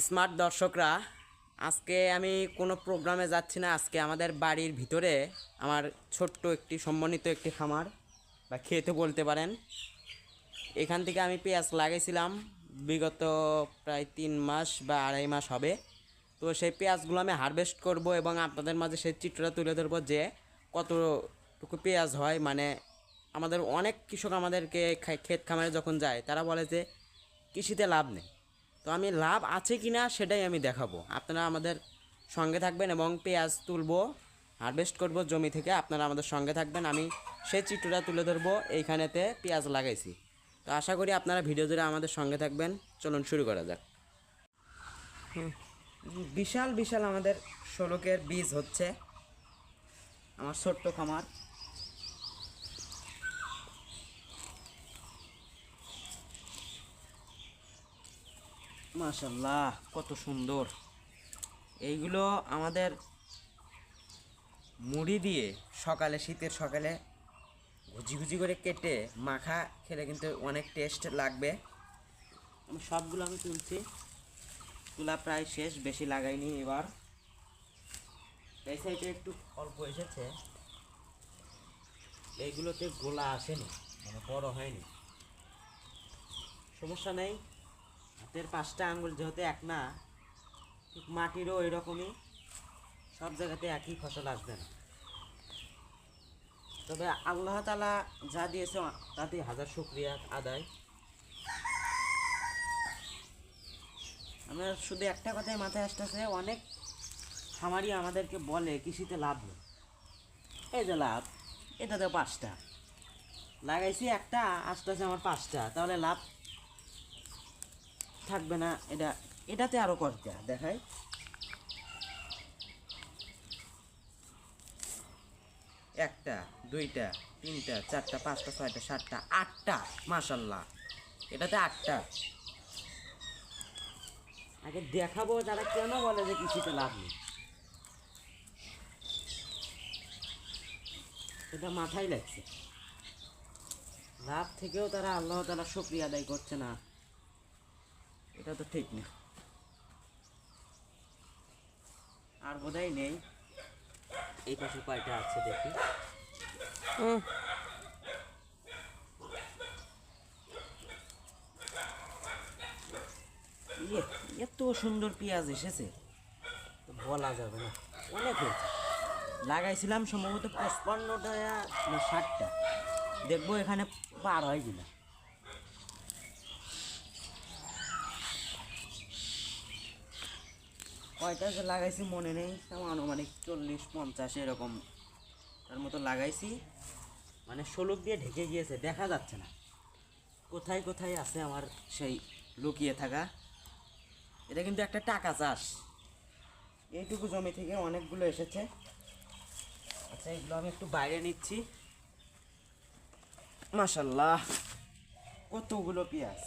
Smart দর্শকরা, আজকে আমি কোনো প্রোগ্রামে যাচ্ছি না। আজকে আমাদের বাড়ির ভিতরে আমার ছোট্ট একটি সম্মানিত একটি খামার বা খেতে বলতে পারেন। এখান থেকে আমি পেঁয়াজ লাগাইছিলাম বিগত প্রায় 3 মাস বা 2.5 মাস হবে। তো সেই পেঁয়াজগুলো আমি হারভেস্ট করব এবং আপনাদের মাঝে সেই চিত্রটা তুলে ধরবো যে কতটুকু পেঁয়াজ হয়। মানে আমাদের অনেক কৃষক আমাদেরকে ক্ষেত খামারে যখন যায় তারা বলে যে কৃষিতে লাভ নেই। তো আমি লাভ আছে কি না সেটাই আমি দেখাবো। আপনারা আমাদের সঙ্গে থাকবেন এবং পেঁয়াজ তুলবো, হারভেস্ট করব জমি থেকে। আপনারা আমাদের সঙ্গে থাকবেন, আমি সেই চিত্রটা তুলে ধরবো। এইখানেতে পেঁয়াজ লাগাইছি। তো আশা করি আপনারা ভিডিও জুড়ে আমাদের সঙ্গে থাকবেন। চলুন শুরু করা যাক। বিশাল বিশাল আমাদের শোলকের বীজ হচ্ছে আমার ছোট্ট খামার। মাশাল্লাহ, কত সুন্দর! এইগুলো আমাদের মুড়ি দিয়ে সকালে, শীতের সকালে ঘুজি ঘুজি করে কেটে মাখা খেলে কিন্তু অনেক টেস্ট লাগবে। সবগুলো আমি তুলছি, তুলা প্রায় শেষ, বেশি লাগাইনি। এবার এই সাইডে একটু অল্প এসেছে, এইগুলোতে গোলা আসেনি, মানে বড় হয়নি। সমস্যা নেই, হাতের 5টা আঙ্গুল যেহেতু এক না, ঠিক মাটিরও এরকমই, সব জায়গাতে একই ফসল আসবে না। তবে আল্লাহ তাআলা যা দিয়েছে তাতে হাজার শুকরিয়া আদায়। আমরা শুধু একটা কথাই মাথায় আসতেছে, অনেক খামারি আমাদেরকে বলে কৃষিতে লাভ নেই। এই যে লাভ, এটাতে 5টা লাগাইছি, একটা আসতেছে আমার 5টা, তাহলে লাভ থাকবে না? এটাতে আরও কয়টা দেখাই। একটা, দুইটা, তিনটা, চারটা, 5টা, 6টা, 7টা, 8টা। মাশাল্লাহ, এটাতে 8টা। আগে দেখাবো তারা কেন বলে যে কৃষিতে লাভ নেই, এটা মাথায় লাগছে। লাভ থেকেও তারা আল্লাহ তাআলা শুকরিয়া আদায় করছে না, এটা তো ঠিক না। আর বোধহয় নেই, এই পাশে কয়টা আছে দেখি। ইয়ে, এত সুন্দর পেঁয়াজ এসেছে তো বলা যাবে না, অনেক হয়েছে। লাগাইছিলাম সম্ভবত 55টা না 60টা, দেখবো এখানে পার হয় কিনা। কয়টা যে লাগাইছি মনে নেই, তেমন আনুমানিক 40-50 এরকম তার মতো লাগাইছি। মানে শোলক দিয়ে ঢেকে গিয়েছে, দেখা যাচ্ছে না কোথায় কোথায় আছে আমার সেই লুকিয়ে থাকা। এটা কিন্তু একটা টাকা চাষ। এইটুকু জমি থেকে অনেকগুলো এসেছে। আচ্ছা, এগুলো আমি একটু বাইরে নিচ্ছি। মাশাল্লাহ, কতগুলো পেঁয়াজ!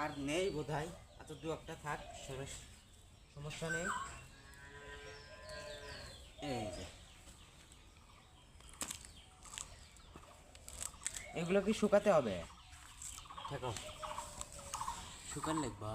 আর নেই বোধহয়, এত দু একটা থাক, সমস্যা নেই। এই যে এগুলো কি শুকাতে হবে? দেখো, শুকান লাগবা।